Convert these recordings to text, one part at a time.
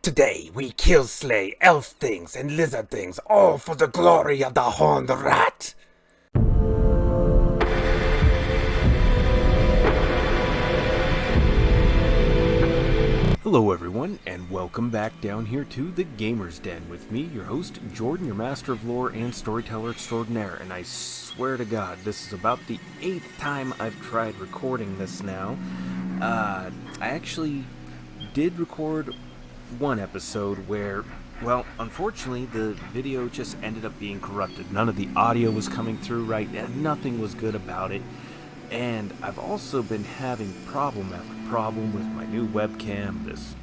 Today we kill slay elf things and lizard things, all for the glory of the horned rat. Hello everyone, and welcome back down here to the Gamer's Den with me, your host, Jordan, your master of lore and storyteller extraordinaire, and I swear to God, this is about the 8th time I've tried recording this now. I actually did record one episode where, well, unfortunately, the video just ended up being corrupted. None of the audio was coming through right, and nothing was good about it. And I've also been having problem after problem with my new webcam, this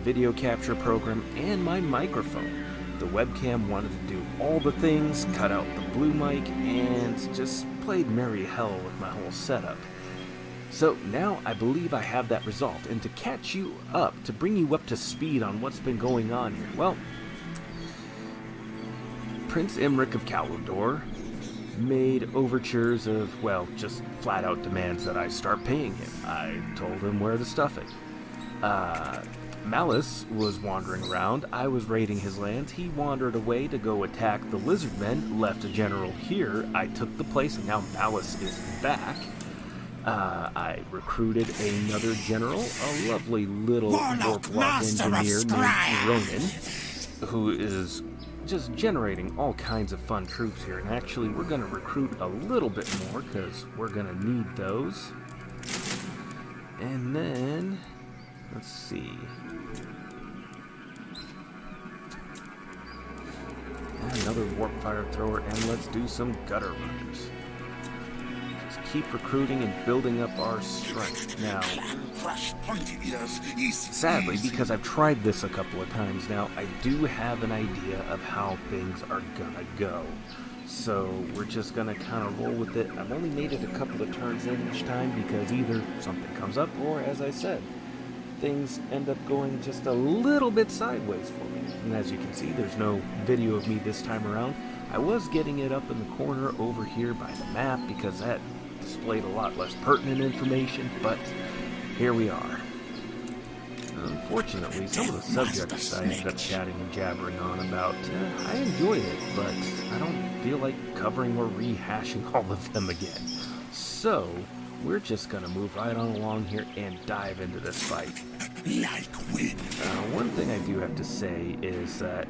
video capture program, and my microphone. The webcam wanted to do all the things, cut out the blue mic, and just played merry hell with my whole setup. So now I believe I have that resolved, and to catch you up, to bring you up to speed on what's been going on here, well, Prince Imric of Kalador made overtures of, well, just flat-out demands that I start paying him. I told him where to stuff it. Malice was wandering around. I was raiding his lands. He wandered away to go attack the lizardmen, left a general here. I took the place, and now Malice is back. I recruited another general, a lovely little warlock engineer named Ronan, who is just generating all kinds of fun troops here. And actually, we're going to recruit a little bit more because we're going to need those. And then, let's see. Another warp fire thrower, and let's do some gutter runners. Just keep recruiting and building up our strength. Now, sadly, because I've tried this a couple of times now, I do have an idea of how things are gonna go. So we're just gonna kind of roll with it. I've only made it a couple of turns in each time because either something comes up or, as I said, things end up going just a little bit sideways for me. And as you can see, there's no video of me this time around. I was getting it up in the corner over here by the map because that displayed a lot less pertinent information, but here we are. Unfortunately, some of the subjects I ended up chatting and jabbering on about, I enjoyed it, but I don't feel like covering or rehashing all of them again. So, we're just gonna move right on along here and dive into this fight. One thing I do have to say is that,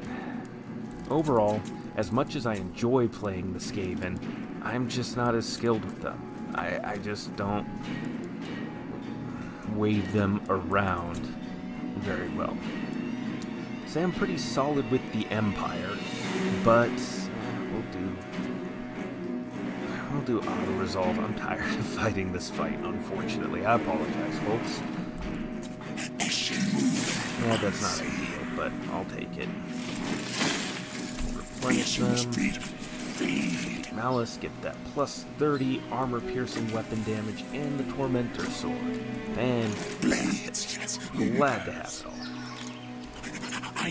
overall, as much as I enjoy playing the Skaven, I'm just not as skilled with them. I just don't wave them around very well. So I'm pretty solid with the Empire, but we'll do auto-resolve. I'm tired of fighting this fight, unfortunately. I apologize, folks. Yeah, that's not ideal, but I'll take it. Replenish them. Malice, get that plus 30 armor-piercing weapon damage and the Tormentor Sword. Fantastic. Glad to have it all.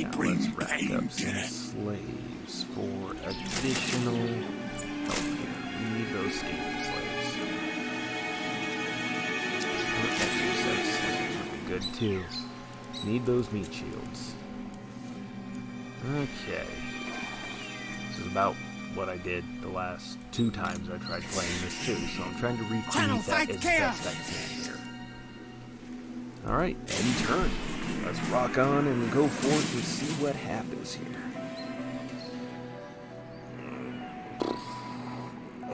Now let's rack up some slaves for additional help here. We need those Skaven slaves. Exercise slaves would be good too. Need those meat shields. Okay. This is about what I did the last 2 times I tried playing this too, so I'm trying to recreate that as best I can here. Alright, end turn. Let's rock on and go forth and see what happens here.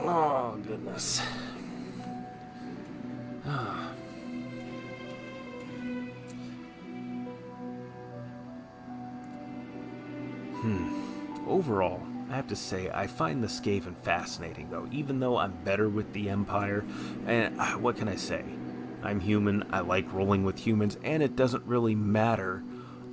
Oh, goodness. Overall, I have to say, I find the Skaven fascinating, though, even though I'm better with the Empire. And what can I say? I'm human, I like rolling with humans, and it doesn't really matter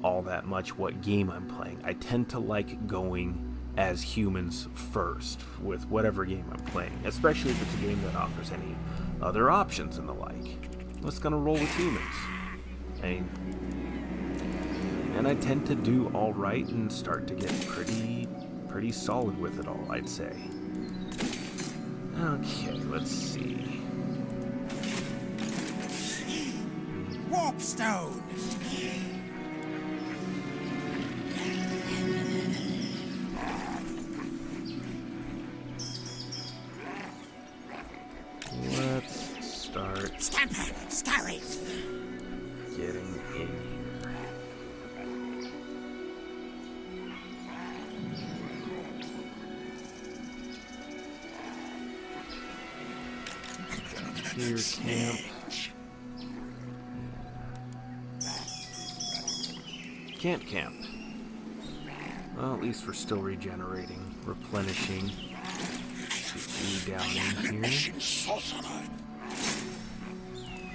all that much what game I'm playing. I tend to like going as humans first with whatever game I'm playing, especially if it's a game that offers any other options and the like. Let's gonna roll with humans. And I tend to do alright and start to get pretty solid with it all, I'd say. Okay, let's see. Warpstone! Here, camp. Camp. Well, at least we're still regenerating, replenishing. Food down in here.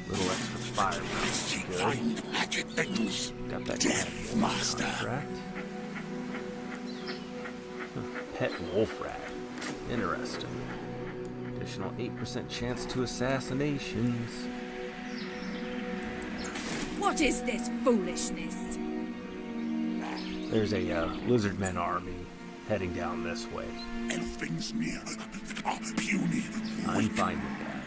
Little extra fire rounds. Good. Got that Deathmaster contract. Pet wolf rat. Interesting. Additional 8% chance to assassinations. What is this foolishness? There's a lizardmen army heading down this way. Things near are puny. I'm fine with that.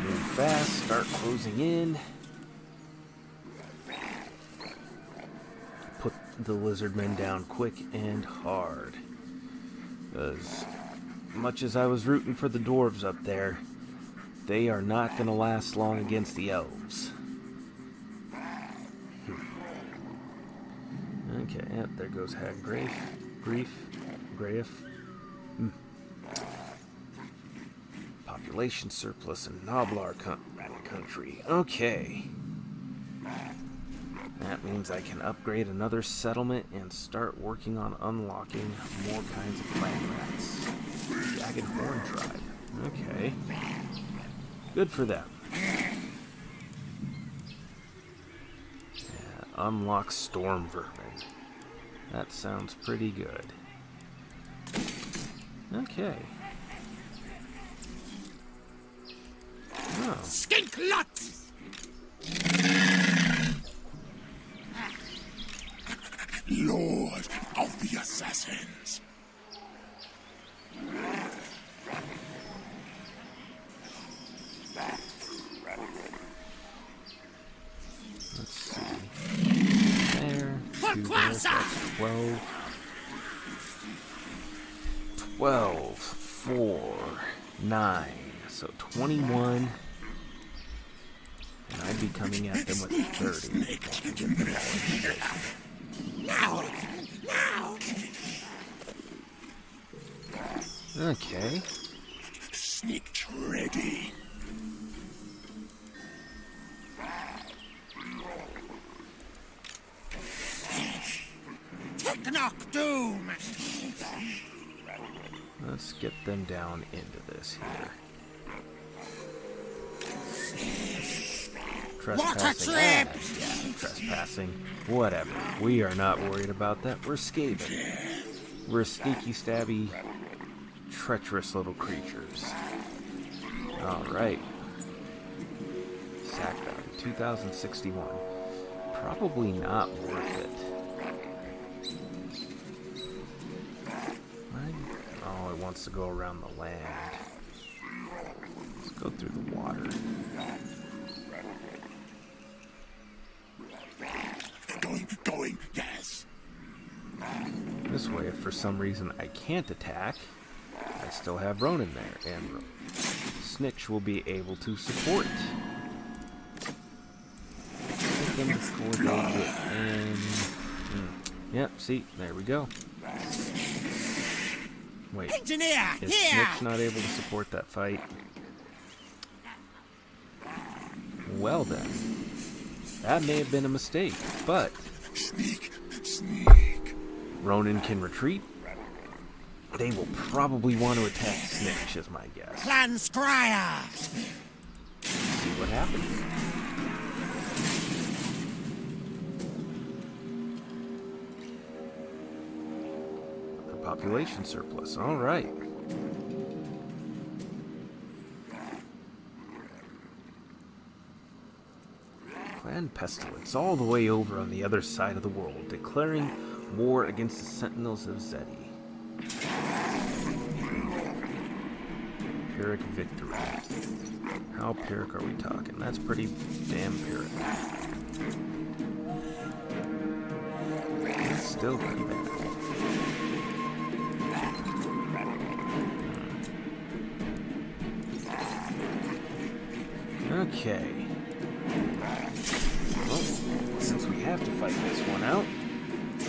Move fast, start closing in. Put the lizardmen down quick and hard. As much as I was rooting for the dwarves up there, they are not going to last long against the elves. Okay, yep, there goes Hag Graef. Population surplus in Noblar country. Okay. That means I can upgrade another settlement and start working on unlocking more kinds of plant rats. Jagged Horn Tribe. Okay. Good for them. Yeah, unlock Storm Vermin. That sounds pretty good. Okay. Oh. Skink lot! Lord of the Assassins. Let's see. There. 2 there. That's 12. 12. 4. 9. So 21. And I'd be coming at them with 30. Get them all in Now! Okay. Snikch ready. Technoc doom! Let's get them down into this here. Trespassing. Yeah, trespassing. Whatever. We are not worried about that. We're Skaven. We're sneaky, stabby, treacherous little creatures. Alright. Sack value, 2061. Probably not worth it. Oh, it wants to go around the land. Let's go through the water. Going, yes. This way, if for some reason I can't attack, I still have Ronan there, and Snikch will be able to support. Get them before they get in. Yep, see, there we go. Wait, Engineer, is Snikch not able to support that fight? Well then, that may have been a mistake, but Sneak. Ronan can retreat. They will probably want to attack Snikch, is my guess. Plan Scryer! See what happens. The population surplus, alright. Clan Pestilence, all the way over on the other side of the world, declaring war against the Sentinels of Zeddy. Pyrrhic victory. How Pyrrhic are we talking? That's pretty damn Pyrrhic. It's still coming. Okay. Well, since we have to fight this one out,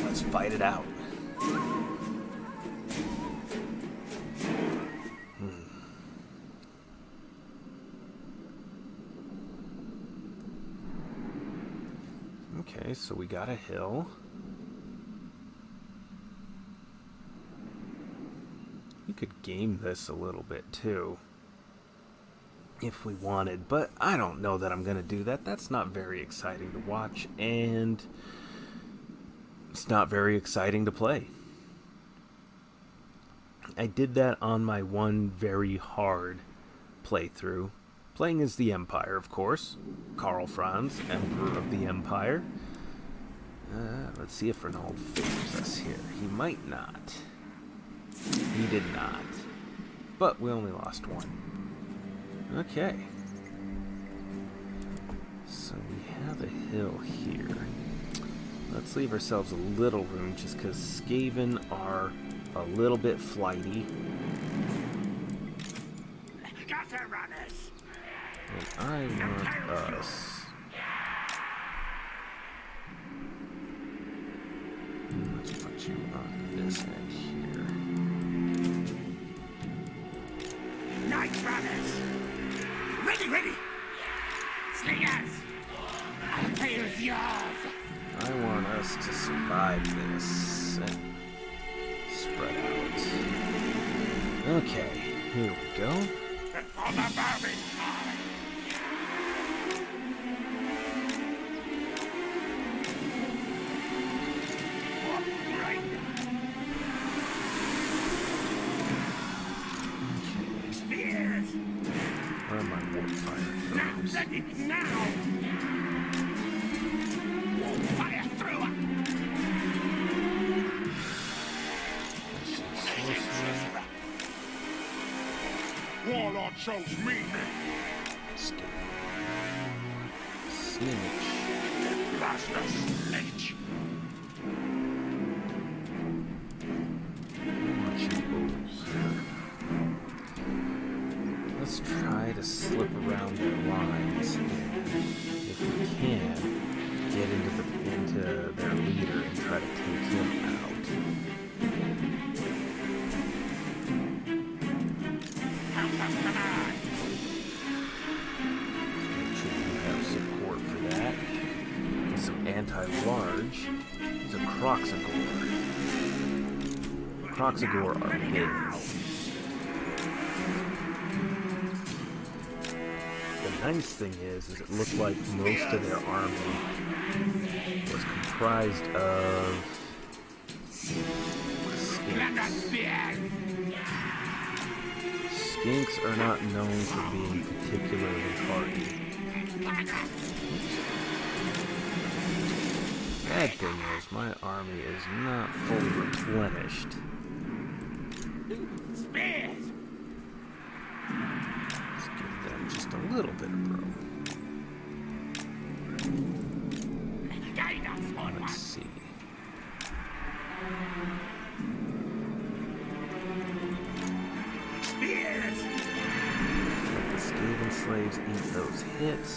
let's fight it out. Okay, so we got a hill. You could game this a little bit too, if we wanted, but I don't know that I'm going to do that. That's not very exciting to watch, and it's not very exciting to play. I did that on my one very hard playthrough, playing as the Empire, of course. Karl Franz, Emperor of the Empire. Let's see if Renaud favors us here. He might not. He did not. But we only lost one. Okay. So we have a hill here. Let's leave ourselves a little room just because Skaven are a little bit flighty. Gutter runners! And I want us... Let's put you on this end here. Night runners! Ready, ready! Slingers! Our tail is yours! I want us to survive this and spread out. Okay, here we go. On the vermin! Right. Spears! Where are my warfire Now, throws? let it now! Fire through! Sorcerer. Warlord chose me! Snikch. Deathmaster Snikch! Want you over here. Let's try to slip around their lines and, if we can, get into their leader and try to take him out. Should we have support for that? Some anti-large. He's a Kroxagore. Kroxagore are big. The nice thing is it looked like most of their army was comprised of skinks. Skinks are not known for being particularly hardy. Bad thing is, my army is not fully replenished. Spears! Let's give them just a little bit of room. Let's see. Spears! Let the Skaven slaves eat those hits.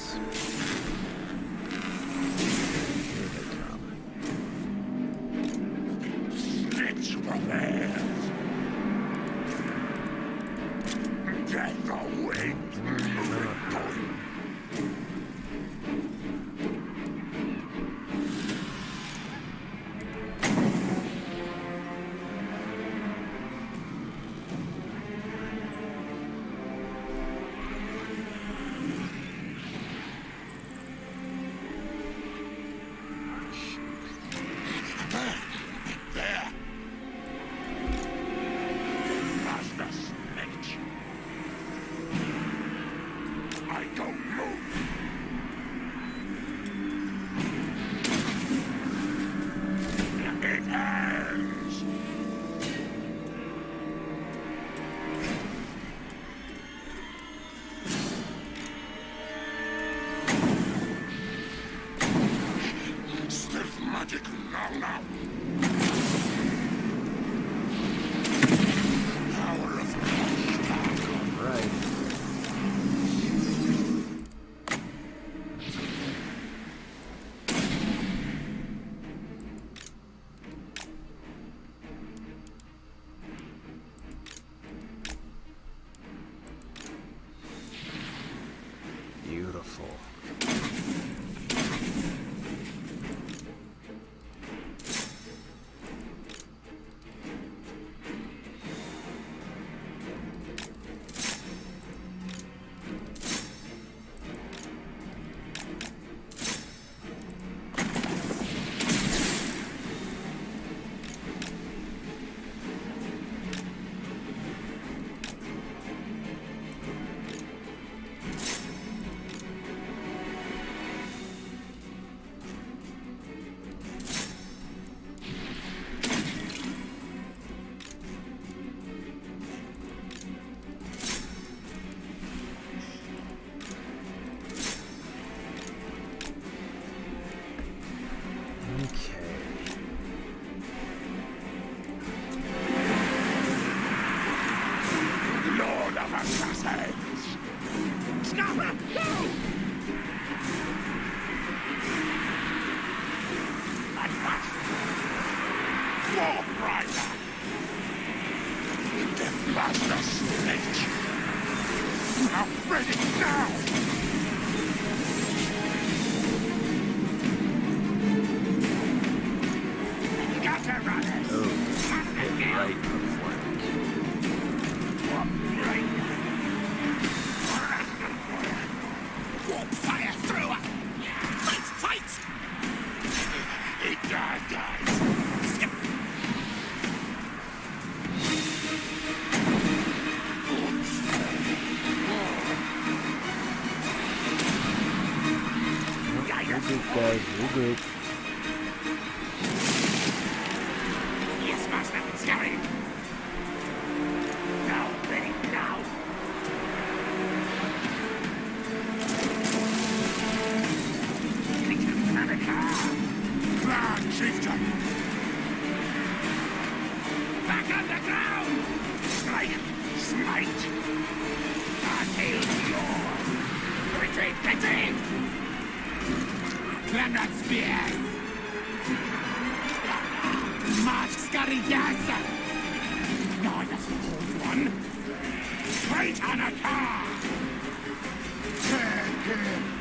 Here they come. Snitch prevails! Death awaits! There! Master Snikch! I don't move! It ends! Stealth magic now! Power of Right. Beautiful. Warp fire through! Fight, fight! It dies. We're good, guys. We're good. Yes, Master. Scary. Now, ready, now. Clan chieftain. Back underground. Strike, smite. Our tails yours. Retreat, retreat. Granite spears. March, scurry, gas. No, that's the whole one. Straight on a car.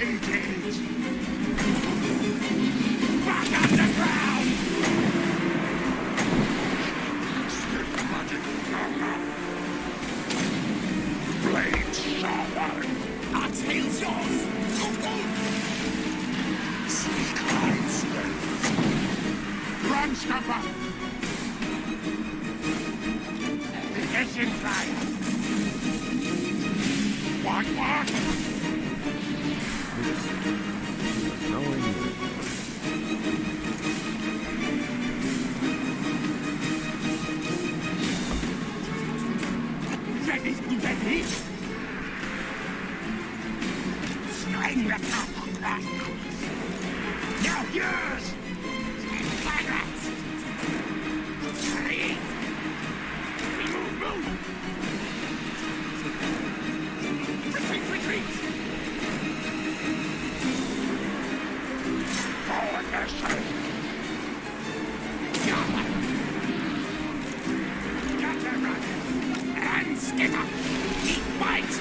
Eat it. Back underground. Stiff magic. Blade sharper. Our tail's yours. Go, go. Sneak line spells. Run, scupper. Ignition fire. What? Nowhere near it. Ready, ready. String the top. Now yours. Pirates. Three. Move. Retreat. Forward, Master. Gather, brothers. And skitter. Eat bite.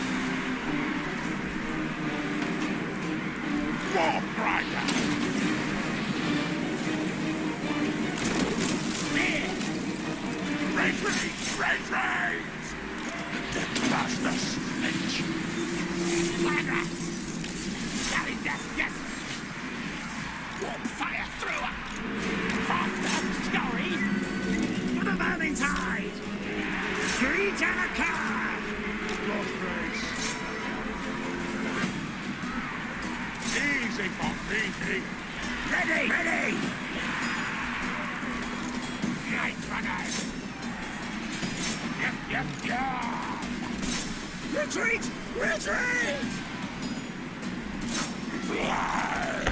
Warp Rider. Spear. Retreat. Deathmaster Snikch. Pirates. Skavendom, yes. Warp fire through. Frost and scurry. For the burning tide. Screech and a car. God's grace. Easy for Phoebe. Ready. Night runners. Yep. Retreat. Blood.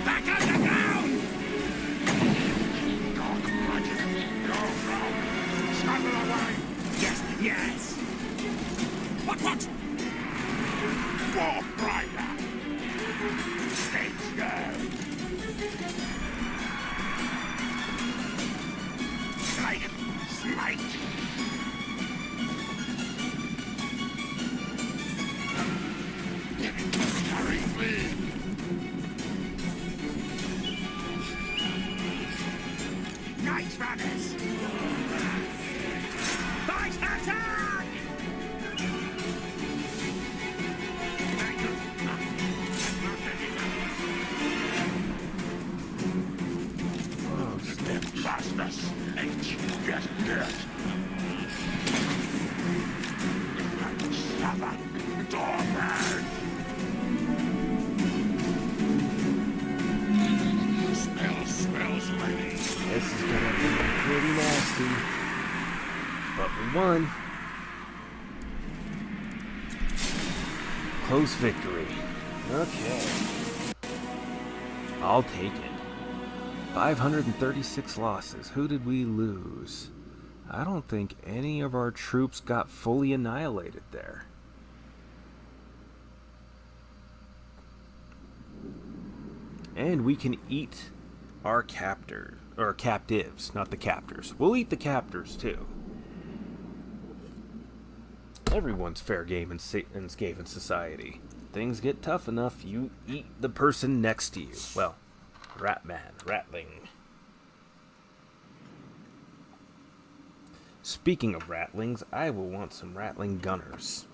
Back underground. Dark magic. Go. Scuttle away. Yes. What? Warp Rider. Let's go. Strike, smite. Scurry, flee. Night runners. Fight attack! Deathmaster Snikch. Yes. Seven doorbird. Smells ready. This is gonna be pretty nasty. But we won. Close victory. Okay. I'll take it. 536 losses. Who did we lose? I don't think any of our troops got fully annihilated there. And we can eat our captives, not the captors. We'll eat the captors too. Everyone's fair game in Skaven society. Things get tough enough, you eat the person next to you. Well, ratling. Speaking of rattlings, I will want some rattling gunners.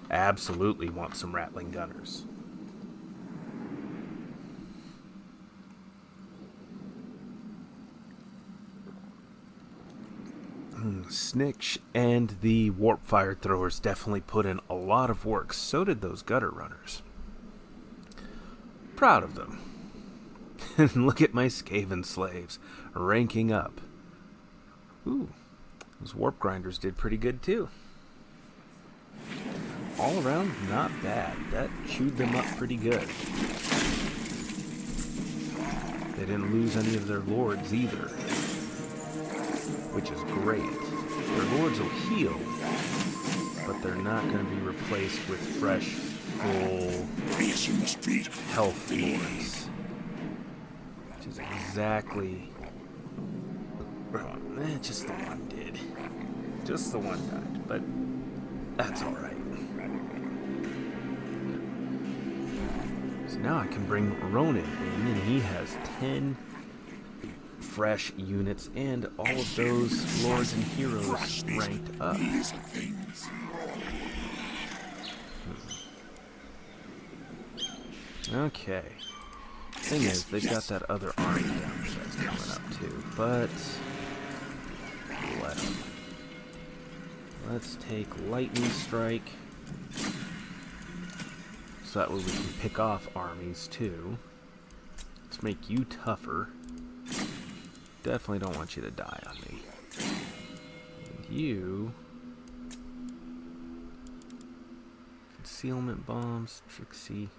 Absolutely want some rattling gunners. Snikch and the warp fire throwers definitely put in a lot of work. So did those gutter runners. Proud of them. And look at my Skaven slaves ranking up. Ooh, those warp grinders did pretty good too. All around, not bad. That chewed them up pretty good. They didn't lose any of their lords either, which is great. Their lords will heal, but they're not going to be replaced with fresh, full health lords. Which is exactly... just the one did. Just the one died, but that's alright. So now I can bring Ronan in, and he has 10 fresh units and all of those lords and heroes ranked up. Okay. Thing is, they've got that other army down there that's coming up too, but let them. Let's take Lightning Strike, so that way we can pick off armies too. Let's make you tougher. Definitely don't want you to die on me. And you... Concealment bombs, Trixie.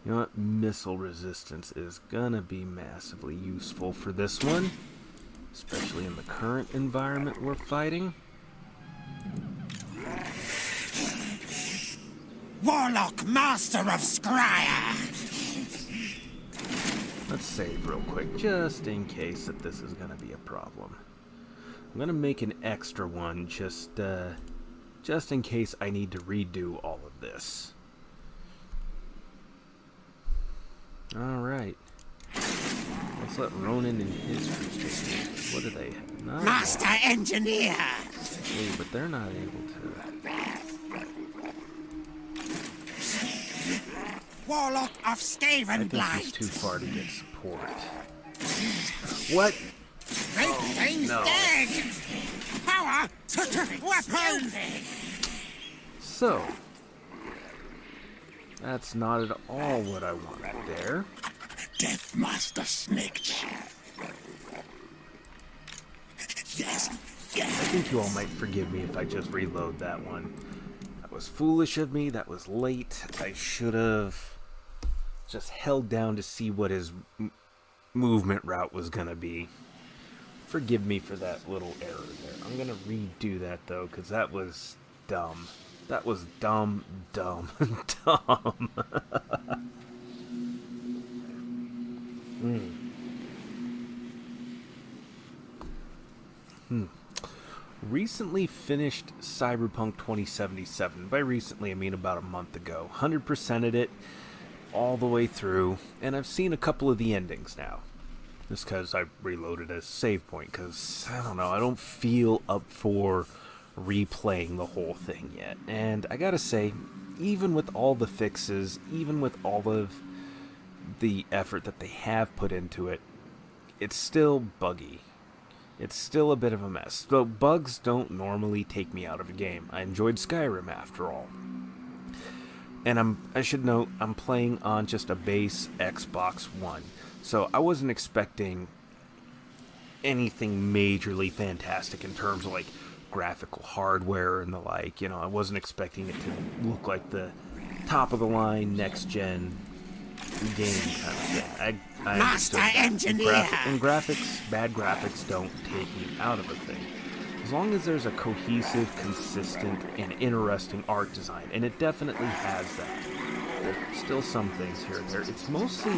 You know what? Missile resistance is gonna be massively useful for this one. Especially in the current environment we're fighting. Warlock Master of Scryer! Let's save real quick, just in case that this is gonna be a problem. I'm gonna make an extra one, just in case I need to redo all of this. Alright. Let's let Ronan and his troops take it. What do they have? Not Master Engineer! hey, but they're not able to... Warlock of I Skaven think he's Blight! too far to get support. What? Great things no. dead! Power to weapons! So, that's not at all what I wanted there. Deathmaster Snikch! Yes, I think you all might forgive me if I just reload that one. That was foolish of me, that was late. I should have just held down to see what his movement route was gonna be. Forgive me for that little error there. I'm gonna redo that though, because that was dumb. That was dumb, dumb, dumb. Recently finished Cyberpunk 2077. By recently, I mean about a month ago. 100%ed it all the way through, and I've seen a couple of the endings now. Just because I reloaded a save point, because, I don't know, I don't feel up for replaying the whole thing yet. And I gotta say, even with all the fixes, even with all of the effort that they have put into it, it's still buggy. It's still a bit of a mess. Though bugs don't normally take me out of a game. I enjoyed Skyrim after all. And I should note, I'm playing on just a base Xbox One. So I wasn't expecting anything majorly fantastic in terms of like graphical hardware and the like. You know, I wasn't expecting it to look like the top of the line next gen game kind of thing. I Master Engineer! And graphics, bad graphics don't take me out of a thing. As long as there's a cohesive, consistent, and interesting art design, and it definitely has that. There's still some things here and there. It's mostly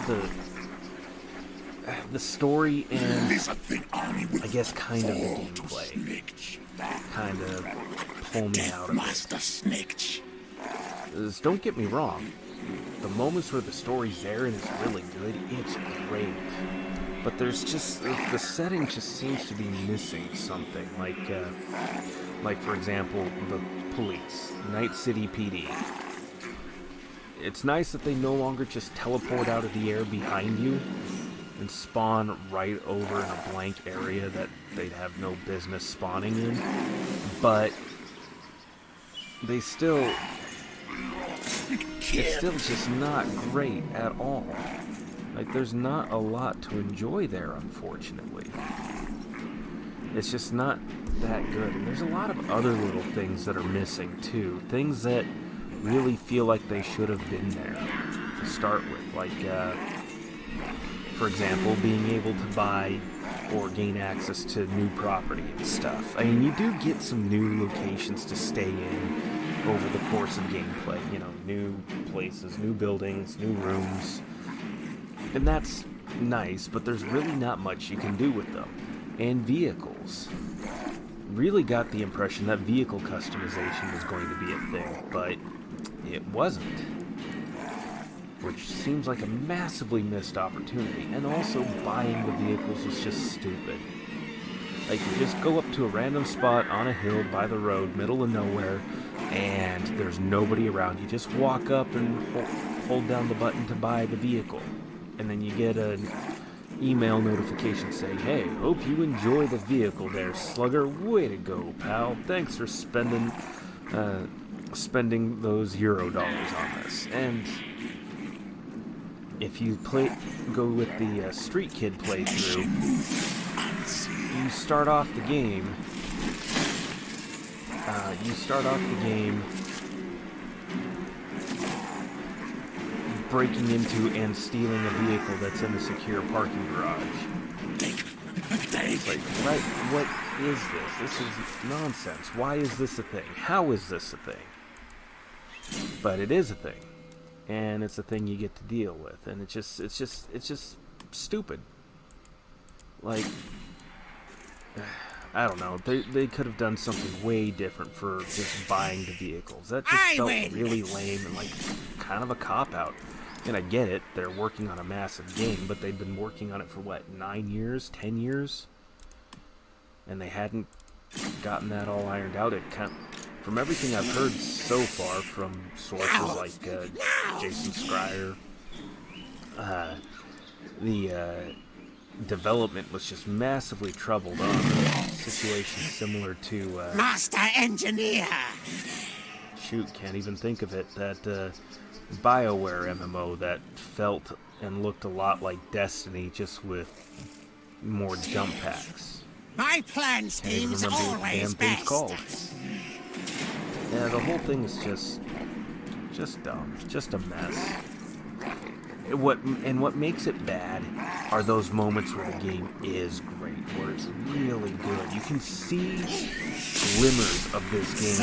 the story and, I guess, kind of the gameplay. Kind of pull me out of Master Snikch! Don't get me wrong. The moments where the story's there and it's really good, it's great. but there's just, the setting just seems to be missing something, like for example, the police, Night City PD. It's nice that they no longer just teleport out of the air behind you and spawn right over in a blank area that they'd have no business spawning in, but it's still just not great at all. Like, there's not a lot to enjoy there, unfortunately. It's just not that good. And there's a lot of other little things that are missing, too. Things that really feel like they should have been there to start with. Like, for example, being able to buy or gain access to new property and stuff. I mean, you do get some new locations to stay in over the course of gameplay. You know, new places, new buildings, new rooms. And that's nice, but there's really not much you can do with them. And vehicles. Really got the impression that vehicle customization was going to be a thing, but it wasn't. Which seems like a massively missed opportunity. And also, buying the vehicles was just stupid. Like, you just go up to a random spot on a hill by the road, middle of nowhere, and there's nobody around. You just walk up and hold down the button to buy the vehicle. And then you get an email notification saying, hey, hope you enjoy the vehicle there, Slugger. Way to go, pal. Thanks for spending those Euro dollars on this. And if you go with the Street Kid playthrough, you start off the game breaking into and stealing a vehicle that's in a secure parking garage. It's like, what is this? This is nonsense. Why is this a thing? How is this a thing? But it is a thing. And it's a thing you get to deal with. And it's just stupid. Like, I don't know. They could have done something way different for just buying the vehicles. That just felt really lame and like kind of a cop-out. And I get it, they're working on a massive game, but they've been working on it for, what, 9 years, 10 years? And they hadn't gotten that all ironed out. From everything I've heard so far from sources like Jason Schreier, the development was just massively troubled on a situation similar to... Master Engineer! Shoot, can't even think of it. That BioWare MMO that felt and looked a lot like Destiny, just with more jump packs. My plan scheme's always best. Called. Yeah, the whole thing is just dumb, just a mess. What makes it bad are those moments where the game is great, where it's really good. You can see glimmers of this game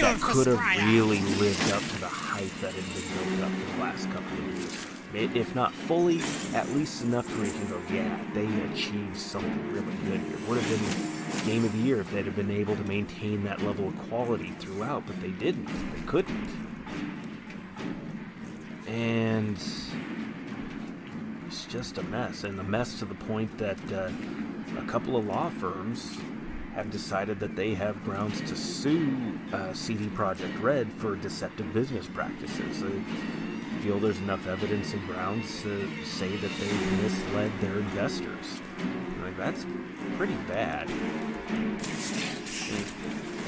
that could have really lived up to the hype that had been built up in the last couple of years. If not fully, at least enough to make you go, yeah, they achieved something really good here. Would have been Game of the Year if they'd have been able to maintain that level of quality throughout, but they didn't. They couldn't. And it's just a mess, and a mess to the point that a couple of law firms have decided that they have grounds to sue CD Projekt Red for deceptive business practices. They feel there's enough evidence and grounds to say that they misled their investors. Like, that's pretty bad.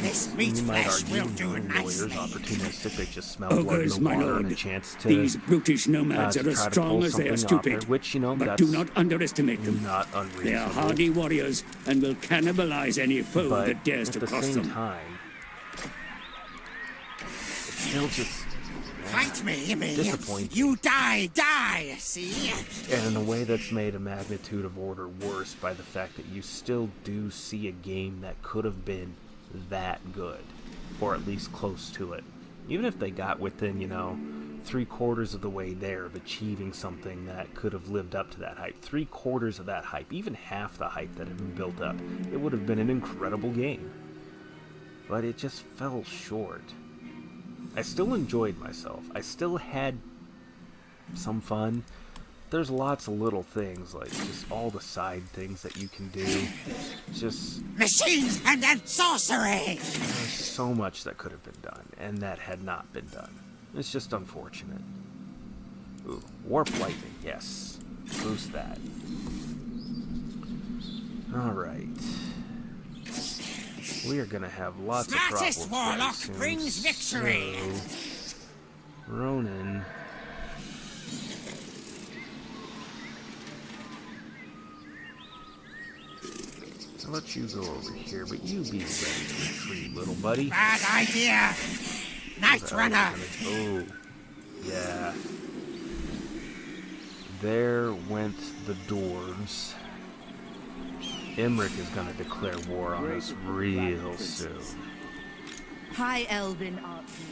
This meat flesh will do lawyers nicely. Opportunistic, they just smell blood in the water and a chance to These brutish nomads are as strong as they are stupid, which, you know, but that's do not underestimate them. not unreasonable. They are hardy warriors and will cannibalize any foe But that dares to at the cross same them. time, it's still just Fight me. disappointing. You die, see? And in a way that's made a magnitude of order worse by the fact that you still do see a game that could have been that good, or at least close to it. Even if they got within, 3/4 of the way there of achieving something that could have lived up to that hype, 3/4 of that hype, even half the hype that had been built up, it would have been an incredible game. But it just fell short. I still enjoyed myself. I still had some fun. there's lots of little things, like just all the side things that you can do. Just Machines and then sorcery! there's so much that could have been done, and that had not been done. It's just unfortunate. Ooh, warp lightning, yes. Boost that. Alright. We are gonna have lots Smartest of problems warlock very soon. brings victory. So, Ronan. I'll let you go over here, but you be ready to retreat, little buddy. Bad idea! Night Runner! Oh, yeah. There went the dwarves. Imric is gonna declare war on us real soon. High Elven Archmage.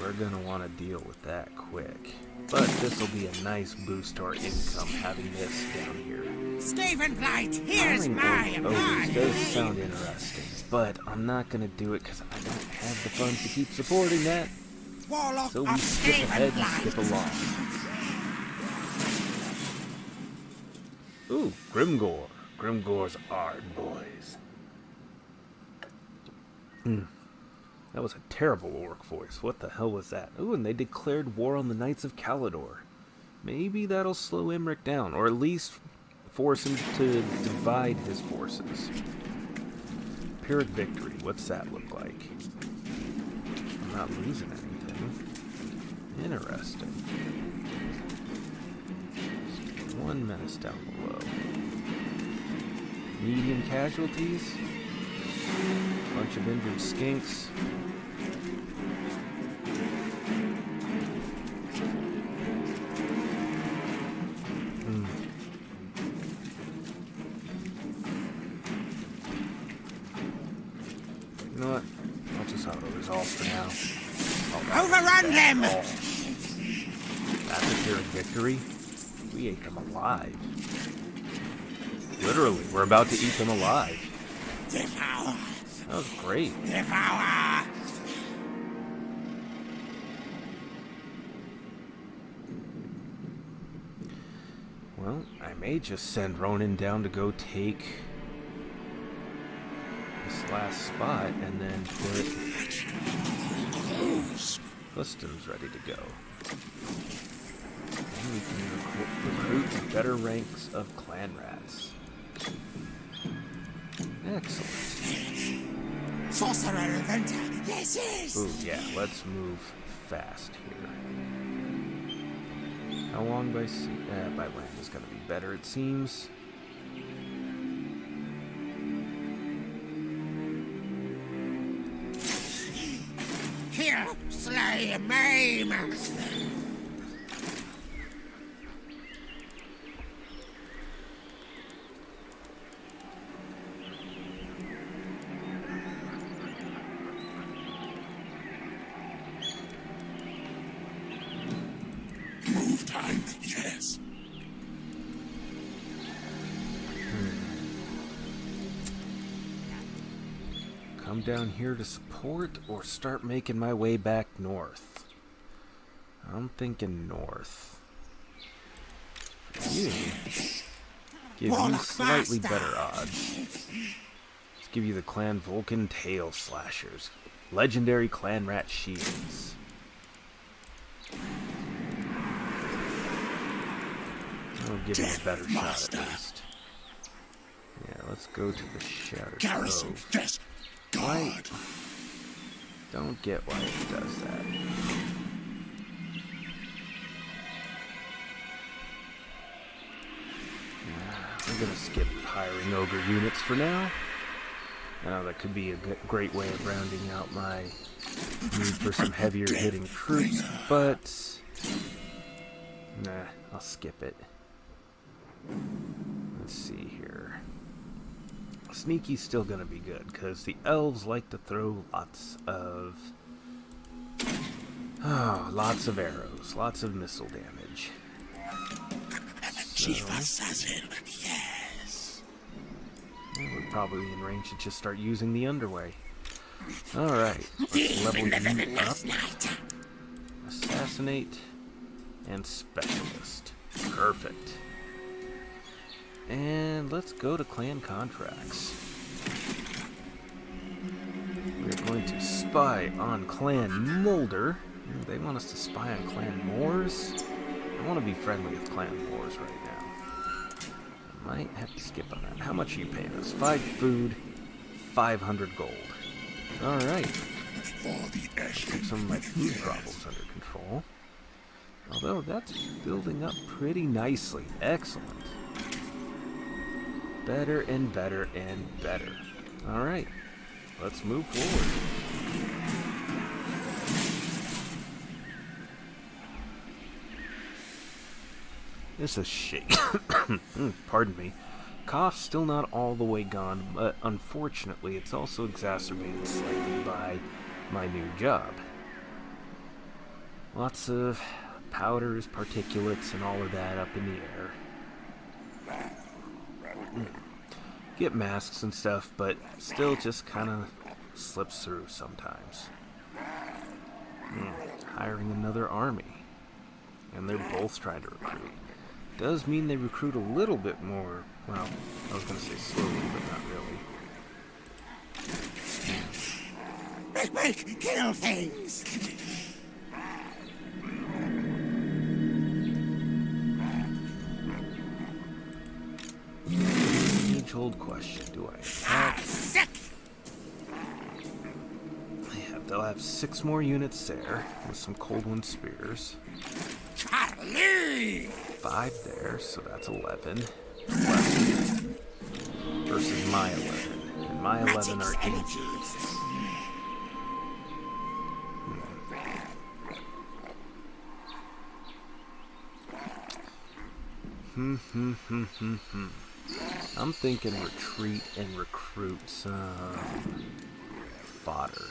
We're gonna want to deal with that quick. But this will be a nice boost to our income having this down here. Skaven Blight, here's Hiring my ogres does advice! sound interesting, but I'm not gonna do it because I don't have the funds to keep supporting that. Warlock So we of skip ahead Skaven and skip Blight! along. Ooh, Grimgor. Grimgor's Ard boys. That was a terrible orc voice. What the hell was that? Ooh, and they declared war on the Knights of Caledor. Maybe that'll slow Imric down, or at least force him to divide his forces. Pyrrhic victory. What's that look like? I'm not losing anything. Interesting. Just one menace down below. Medium casualties. Bunch of injured skinks. You know what? I'll just auto-resolve for now. Overrun them! That's a Pyrrhic victory. We ate them alive. Literally, we're about to eat them alive. Devour! That was great. Devour! Well, I may just send Ronan down to go take this last spot and then put Liston's ready to go. Then we can recruit better ranks of clan rats. Excellent. Sorcerer Inventor, yes, yes! Ooh, yeah, let's move fast here. How long by sea? By land is going to be better, it seems. Kill, slay, maim! Move time, yes. Come down here to support or start making my way back north? I'm thinking north. You give you slightly better odds. Let's give you the Clan Vulcan Tail Slashers. Legendary Clan Rat Shields. I'll give you a better shot at least. Yeah, let's go to the Shattered Garrison, Cove. yes. Why? God. Don't get why it does that. I'm gonna skip hiring ogre units for now. I know that could be a great way of rounding out my need for some heavier hitting troops, but nah, I'll skip it. Let's see here. Sneaky's still gonna be good because the elves like to throw lots of arrows, lots of missile damage. Chief Assassin, yes. We're probably in range to just start using the underway. Alright, let's level you up. Assassinate. and Specialist. Perfect. And let's go to clan contracts. We're going to spy on Clan Mulder. They want us to spy on Clan Moors. I want to be friendly with Clan Moors right now. I might have to skip on that. How much are you paying us? 5 food, 500 gold. Alright. Get some of my food problems under control. Although that's building up pretty nicely. Excellent. Better and better and better. Alright. Let's move forward. It's a shake. Pardon me. Cough's still not all the way gone, but unfortunately it's also exacerbated slightly by my new job. Lots of powders, particulates, and all of that up in the air. Get masks and stuff, but still just kind of slips through sometimes. Hiring another army. And they're both trying to recruit. Does mean they recruit a little bit more. Well, I was going to say slowly, but not really. Make, kill things! Age-old question, do I attack? Sick! They'll have 6 more units there, with some Cold Wind Spears. Charlie! 5 there, so that's 11. Versus my 11. And my 11 are injured. I'm thinking retreat and recruit some fodder.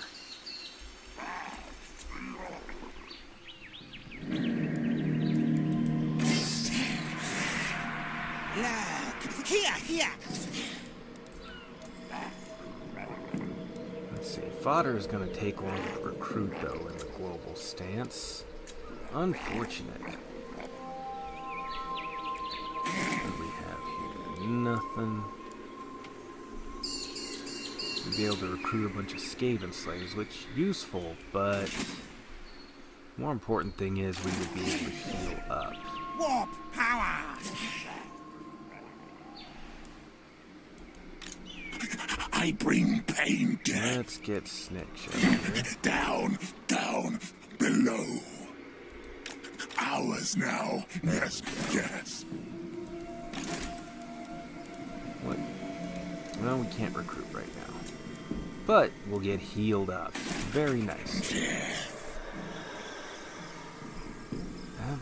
Look! Here! Let's see. Fodder is going to take long to recruit, though, in the global stance. Unfortunate. What do we have here? Nothing. We'd be able to recruit a bunch of Skaven slaves, which useful, but more important thing is we would be able to heal up. Warp power! I bring pain, death. Let's get Snikch over here. Down, below. Ours now. Yes. What? Well, we can't recruit right now. But we'll get healed up. Very nice.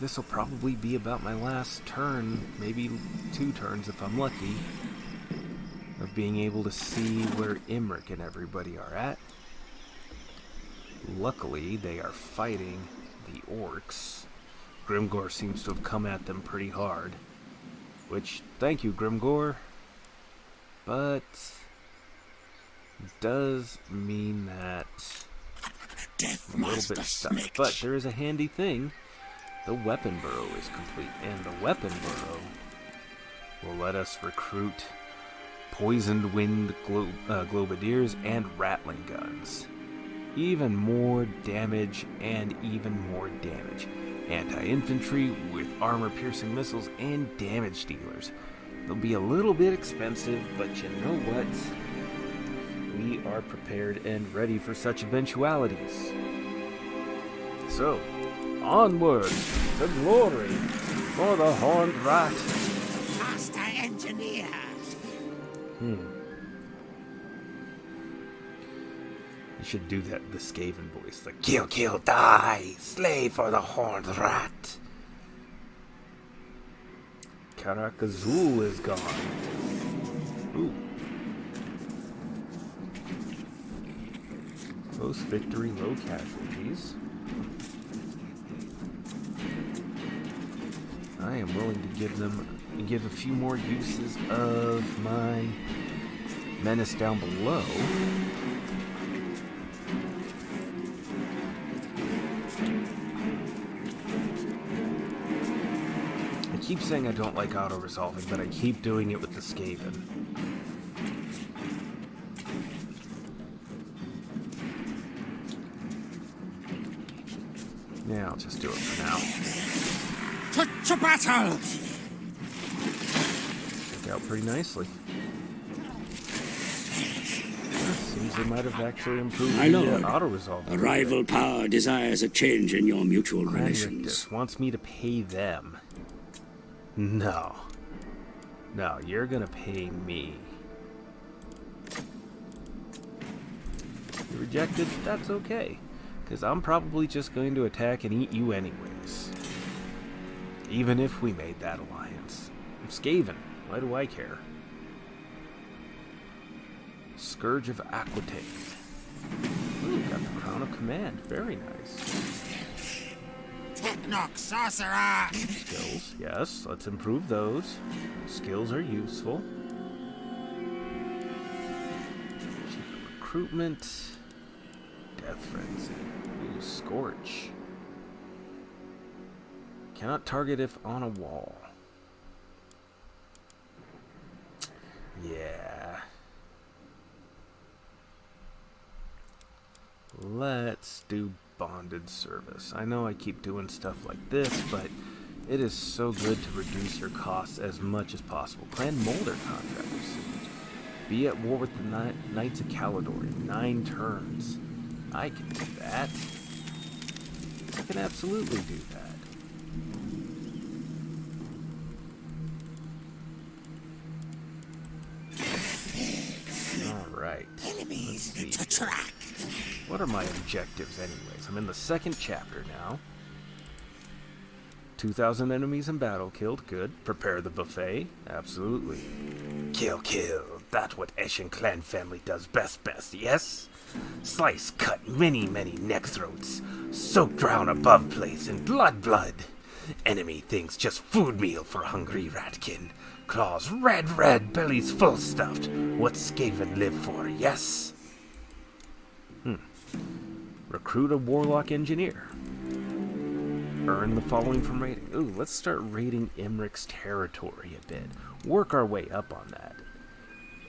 This will probably be about my last turn, maybe 2 turns if I'm lucky, of being able to see where Imric and everybody are at. Luckily, they are fighting the orcs. Grimgor seems to have come at them pretty hard. Which, thank you, Grimgor. But does mean that I'm a little bit stuck. But there is a handy thing. The weapon burrow is complete, and the weapon burrow will let us recruit poisoned wind globadiers and rattling guns. Even more damage and even more damage. Anti-infantry with armor-piercing missiles and damage dealers. They'll be a little bit expensive, but you know what? We are prepared and ready for such eventualities. So, onward to glory for the Horned Rat. Master engineer. You should do that, the Skaven voice, like Kill, die, slay for the Horned Rat. Karakazul is gone. Ooh. Close victory, low casualties. I am willing to give a few more uses of my menace down below. keep saying I don't like auto-resolving, but I keep doing it with the Skaven. Yeah, I'll just do it for now. To battle! Worked out pretty nicely. Seems they might have actually improved My lord, the auto-resolving. a rival power desires a change in your mutual relations. Wants me to pay them. No. No, you're gonna pay me. You rejected? That's okay. Because I'm probably just going to attack and eat you anyways. Even if we made that alliance. I'm Skaven. Why do I care? Scourge of Aquitaine. Ooh, got the Crown of Command. Very nice. Technoc sorcerer! Skills, yes. Let's improve those. Skills are useful. Cheaper recruitment. Death Frenzy. Ooh, Scorch. Cannot target if on a wall. Yeah. Let's do bonded service. I know I keep doing stuff like this, but it is so good to reduce your costs as much as possible. Clan Molder contract received. Be at war with the Knights of Caledor in 9 turns. I can do that. I can absolutely do that. Alright. Enemies to track! What are my objectives anyways? I'm in the 2nd chapter now. 2,000 enemies in battle killed. Good. Prepare the buffet. Absolutely. Kill, kill. That's what Eshin clan family does best, yes? Slice, cut many neck throats. Soak drown above place in blood. Enemy thinks just food meal for hungry ratkin. Claws red, bellies full stuffed. What Skaven live for, yes? Recruit a warlock engineer. Earn the following from raiding. Ooh, let's start raiding Imric's territory a bit. Work our way up on that.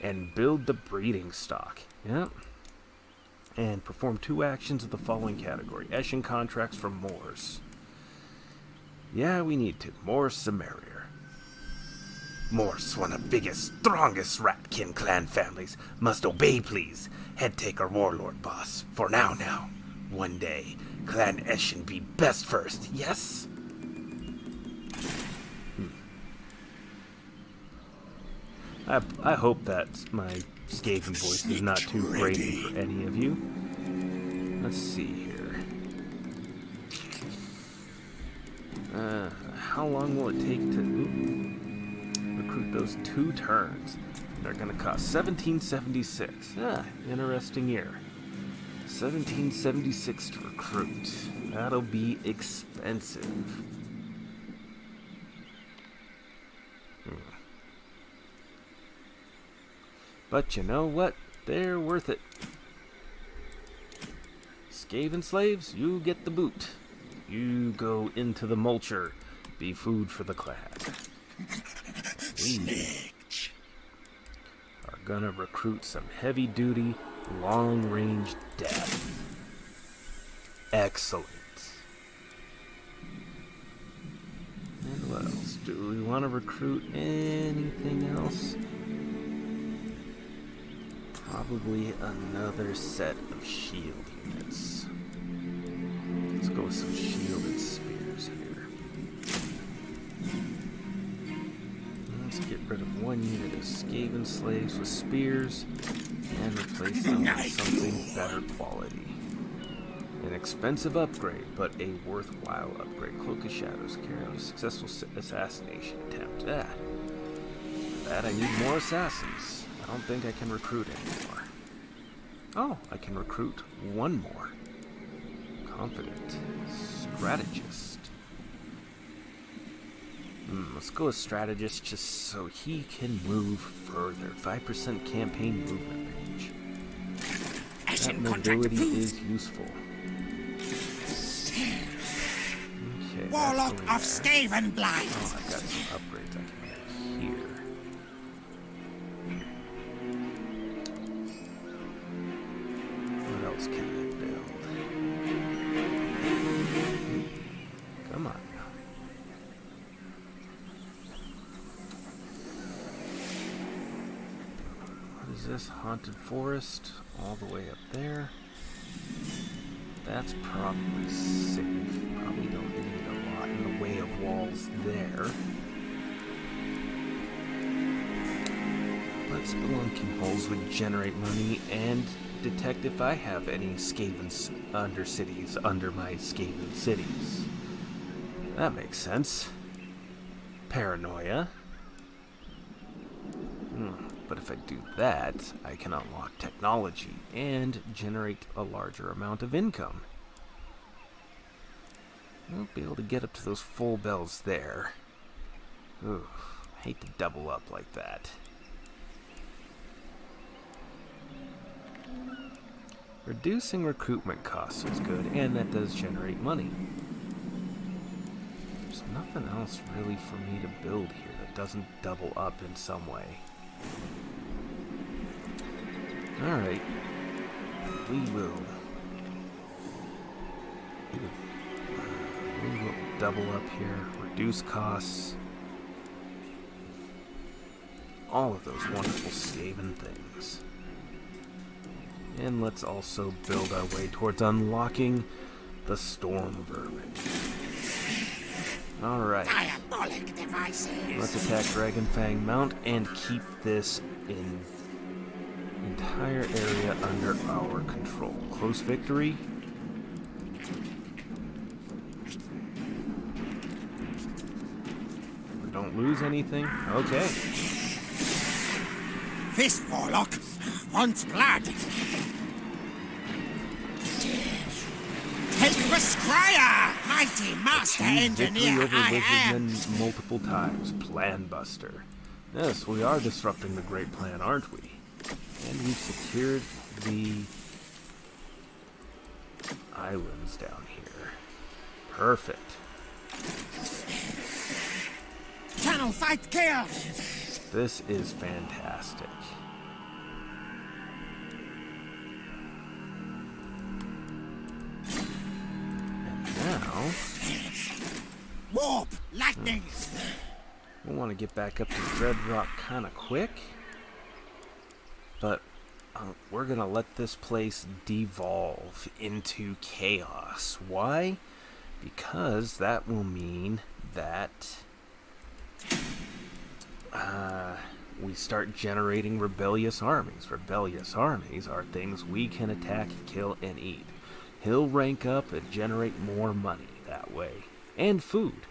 And build the breeding stock. Yep. And perform 2 actions of the following category. Eshin contracts from Moors. Yeah, we need to. Moors Samaria. Morse, one of biggest, strongest Ratkin clan families. Must obey, please. Head taker warlord boss. For now. One day, Clan Eshin be best first, yes? I hope that my Skaven voice is not too grating for any of you. Let's see here. How long will it take to recruit those 2 turns? They're going to cost 1776. Interesting year. 1776 to recruit. That'll be expensive. But you know what? They're worth it. Skaven slaves, you get the boot. You go into the mulcher. Be food for the clan. We are gonna recruit some heavy-duty, long-range death. Excellent. And what else? Do we want to recruit anything else? Probably another set of shield units. Let's go with some shielded spears here. Let's get rid of 1 unit of Skaven slaves with spears and replace them with something better quality. An expensive upgrade, but a worthwhile upgrade. Cloak of Shadows carry out a successful assassination attempt. That I need more assassins. I don't think I can recruit anymore. Oh, I can recruit 1 more. Confident. Strategist. Let's go with strategist just so he can move further. 5% campaign movement range. That mobility is useful. Okay, Okay, Warlock that's of going there. Skaven blind. Oh, I've got some upgrades I can make here. What else can I build? Come on now. What is this? Haunted forest? All the way up there. That's probably safe. Probably don't need a lot in the way of walls there. But spelunking holes would generate money and detect if I have any Skaven undercities under my Skaven cities. That makes sense. Paranoia. But if I do that, I can unlock technology and generate a larger amount of income. I won't be able to get up to those full bells there. Ooh, I hate to double up like that. Reducing recruitment costs is good, and that does generate money. There's nothing else really for me to build here that doesn't double up in some way. Alright. We will double up here, reduce costs. All of those wonderful Skaven things. And let's also build our way towards unlocking the Storm Vermin. Alright. Diabolic devices. Let's attack Dragonfang Mount and keep this in entire area under our control. Close victory. We don't lose anything. Okay. This warlock wants blood. Take the scryer, mighty master Achieved engineer victory over I am. Wizardmen multiple times. Plan Buster. Yes, we are disrupting the Great Plan, aren't we? And we've secured the islands down here. Perfect. Channel fight kill. This is fantastic. And now Warp lightning. we want to get back up to Dreadrock kind of quick. But we're going to let this place devolve into chaos. Why? Because that will mean that we start generating rebellious armies. Rebellious armies are things we can attack, kill, and eat. He'll rank up and generate more money that way. And food.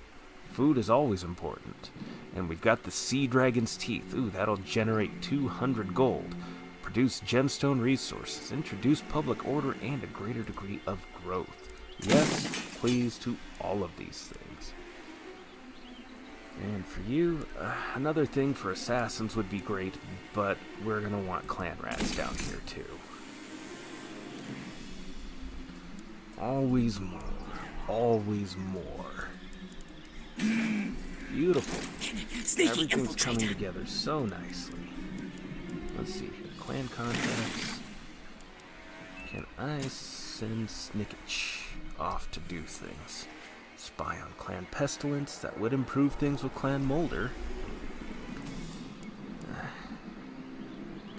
Food is always important. And we've got the Sea Dragon's Teeth. Ooh, that'll generate 200 gold. Produce gemstone resources. Introduce public order and a greater degree of growth. Yes, please to all of these things. And for you, another thing for assassins would be great, but we're going to want clan rats down here too. Always more. Always more. Beautiful. Everything's coming together so nicely. Let's see here. Clan contacts. Can I send Snikch off to do things? Spy on Clan Pestilence. That would improve things with Clan Molder.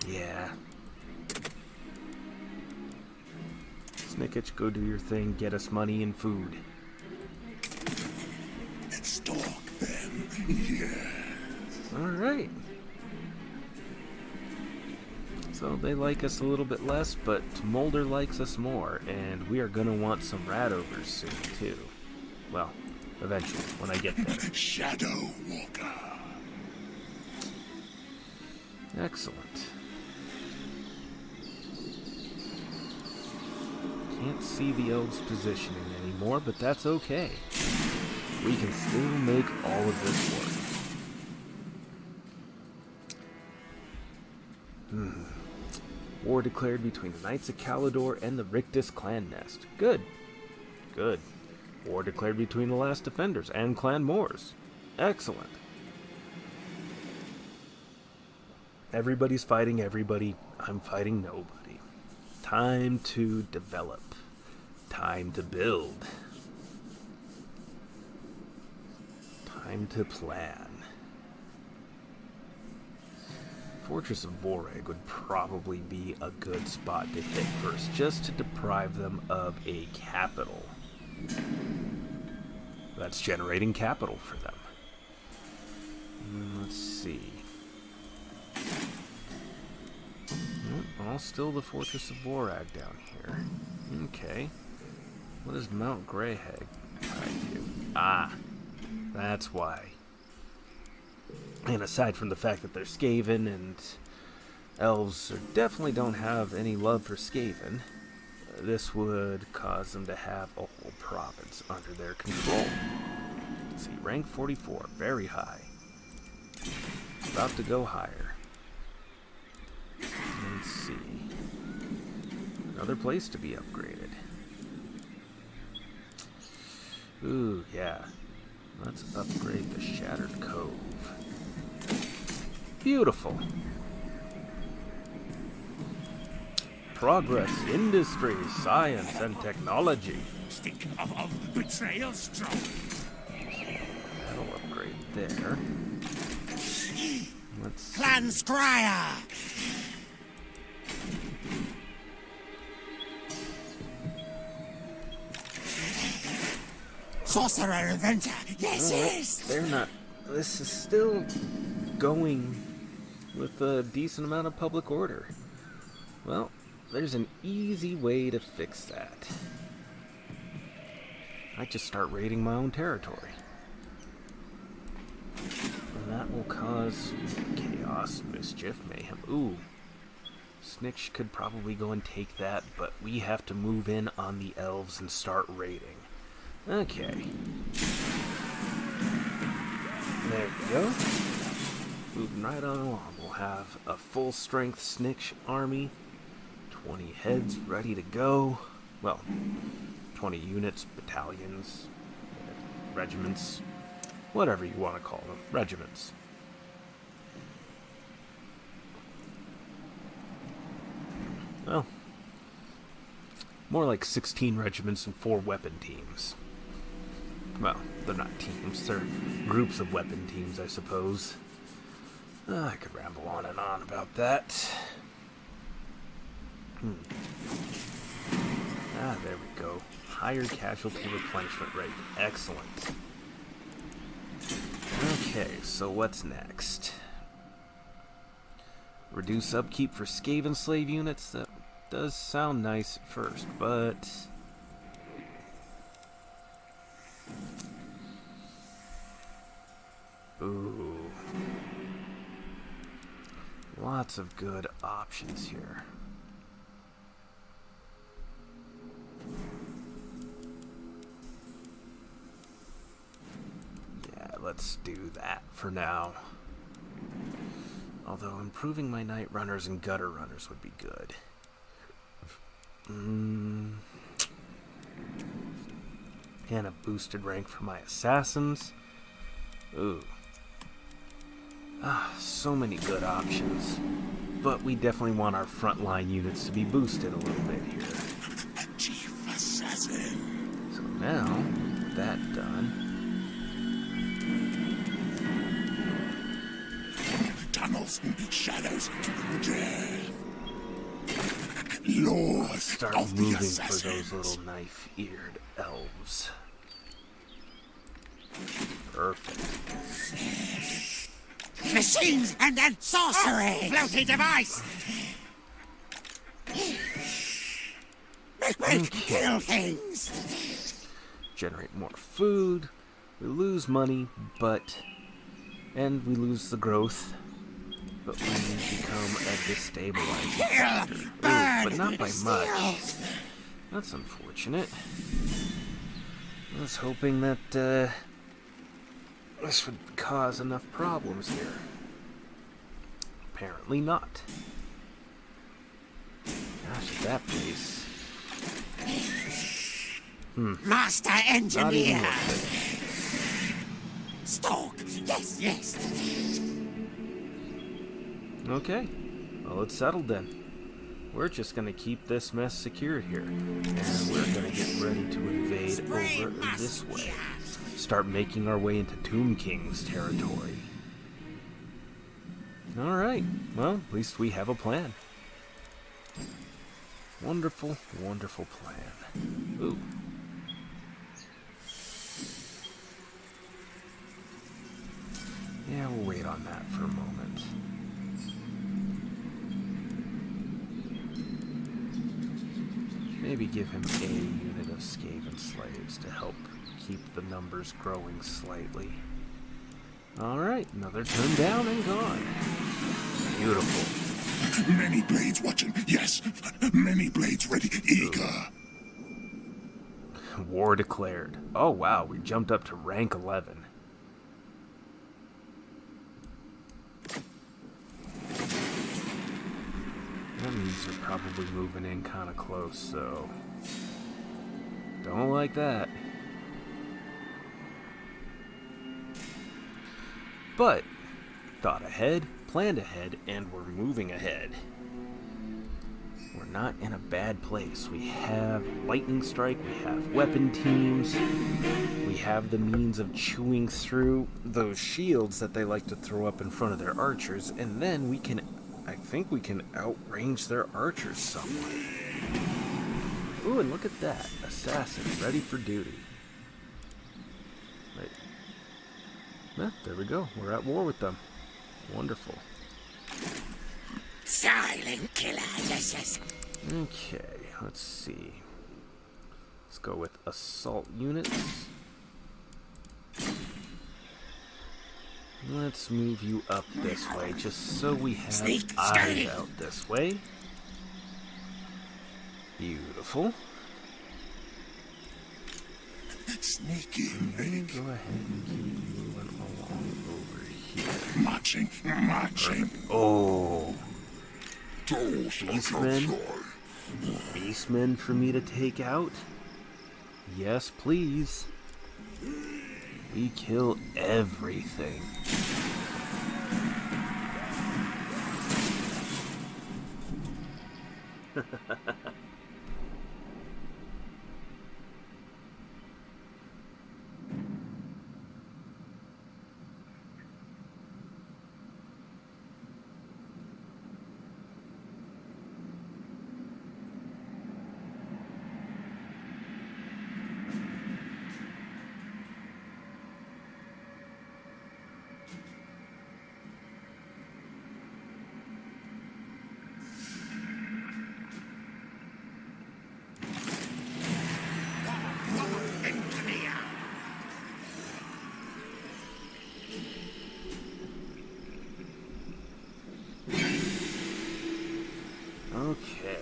Yeah. Snikch, go do your thing. Get us money and food. Stalk them. Yes. Alright. So they like us a little bit less, but Molder likes us more, and we are going to want some Radovers soon, too. Well, eventually, when I get there. Shadow Walker. Excellent. Can't see the elves positioning anymore, but that's okay. We can still make all of this work. War declared between the Knights of Calidor and the Rictus clan nest. Good. Good. War declared between the last defenders and Clan Moors. Excellent. Everybody's fighting everybody. I'm fighting nobody. Time to develop. Time to build. Time to plan. Fortress of Voreg would probably be a good spot to hit first, just to deprive them of a capital. That's generating capital for them. Let's see. Still the Fortress of Vorag down here. Okay. What is Mount Greyhag tied to? Ah, that's why. And aside from the fact that they're Skaven and elves definitely don't have any love for Skaven, this would cause them to have a whole province under their control. Let's see, rank 44, very high. About to go higher. Let's see. Another place to be upgraded. Ooh, yeah. Let's upgrade the Shattered Cove. Beautiful. Progress, industry, science, and technology. Stink of betrayal strong. That'll upgrade there. Let's Clan Scryer! Sorcerer Inventor! Yes, yes! They're not. This is still going with a decent amount of public order. Well, there's an easy way to fix that. I just start raiding my own territory. And that will cause chaos, mischief, mayhem. Ooh. Snikch could probably go and take that, but we have to move in on the elves and start raiding. Okay. There we go. Moving right on along. We'll have a full-strength Snikch army. 20 heads ready to go. Well, 20 units, battalions, regiments, whatever you want to call them. Regiments. Well, more like 16 regiments and 4 weapon teams. Well, they're not teams, they're groups of weapon teams, I suppose. I could ramble on and on about that. Ah, there we go. Higher casualty replenishment rate. Excellent. Okay, so what's next? Reduce upkeep for Skaven slave units. That does sound nice at first, but... Ooh. Lots of good options here. Yeah, let's do that for now. Although improving my Night Runners and Gutter Runners would be good. And a boosted rank for my Assassins. Ooh. So many good options. But we definitely want our frontline units to be boosted a little bit here. Chief Assassin! So now, with that done... Tunnels, shadows, death. Lord Start of the moving for Assassins. those little knife-eared elves. Perfect. Machines and then sorcery! Floaty device! Make kill things! Generate more food. We lose money, but... And we lose the growth. But we become a destabilizing factor. Ooh, but not by much. That's unfortunate. I was hoping that this would cause enough problems here. Apparently not. Gosh, at that pace. Master Not even Engineer! worth Stalk! Yes, yes! it. Okay, well, it's settled then. We're just gonna keep this mess secured here, and we're gonna get ready to invade over this way. Start making our way into Tomb King's territory. Alright, well, at least we have a plan. Wonderful, wonderful plan. Ooh. Yeah, we'll wait on that for a moment. Maybe give him a unit of Skaven slaves to help keep the numbers growing slightly. Alright, another turn down and gone. Beautiful. Many blades watching, yes. Many blades ready, eager. War declared. Oh wow, we jumped up to rank 11. That means they're probably moving in kind of close, so... Don't like that. But, thought ahead, planned ahead, and we're moving ahead. We're not in a bad place. We have lightning strike, we have weapon teams, we have the means of chewing through those shields that they like to throw up in front of their archers, and then we can, I think we can outrange their archers somewhat. Ooh, and look at that. Assassin, ready for duty. Wait. Yeah, there we go. We're at war with them. Wonderful. Silent killer, yes, yes. Okay, let's see. Let's go with assault units. Let's move you up this way, just so we have eyes out this way. Beautiful. Sneaky Let me link. go ahead and keep moving along over here. Marching, marching. Oh, Those Beastmen? Beastmen for me to take out? Yes, please. We kill everything. Okay.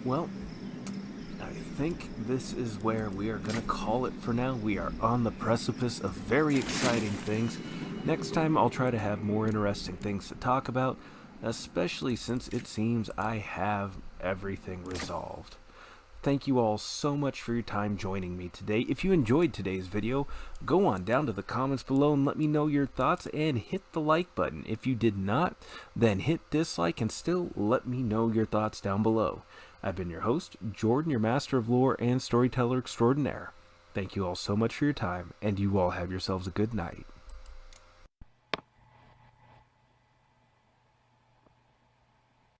Well, I think this is where we are going to call it for now. We are on the precipice of very exciting things. Next time I'll try to have more interesting things to talk about, especially since it seems I have everything resolved. Thank you all so much for your time joining me today. If you enjoyed today's video, go on down to the comments below and let me know your thoughts and hit the like button. If you did not, then hit dislike and still let me know your thoughts down below. I've been your host, Jordan, your master of lore and storyteller extraordinaire. Thank you all so much for your time, and you all have yourselves a good night.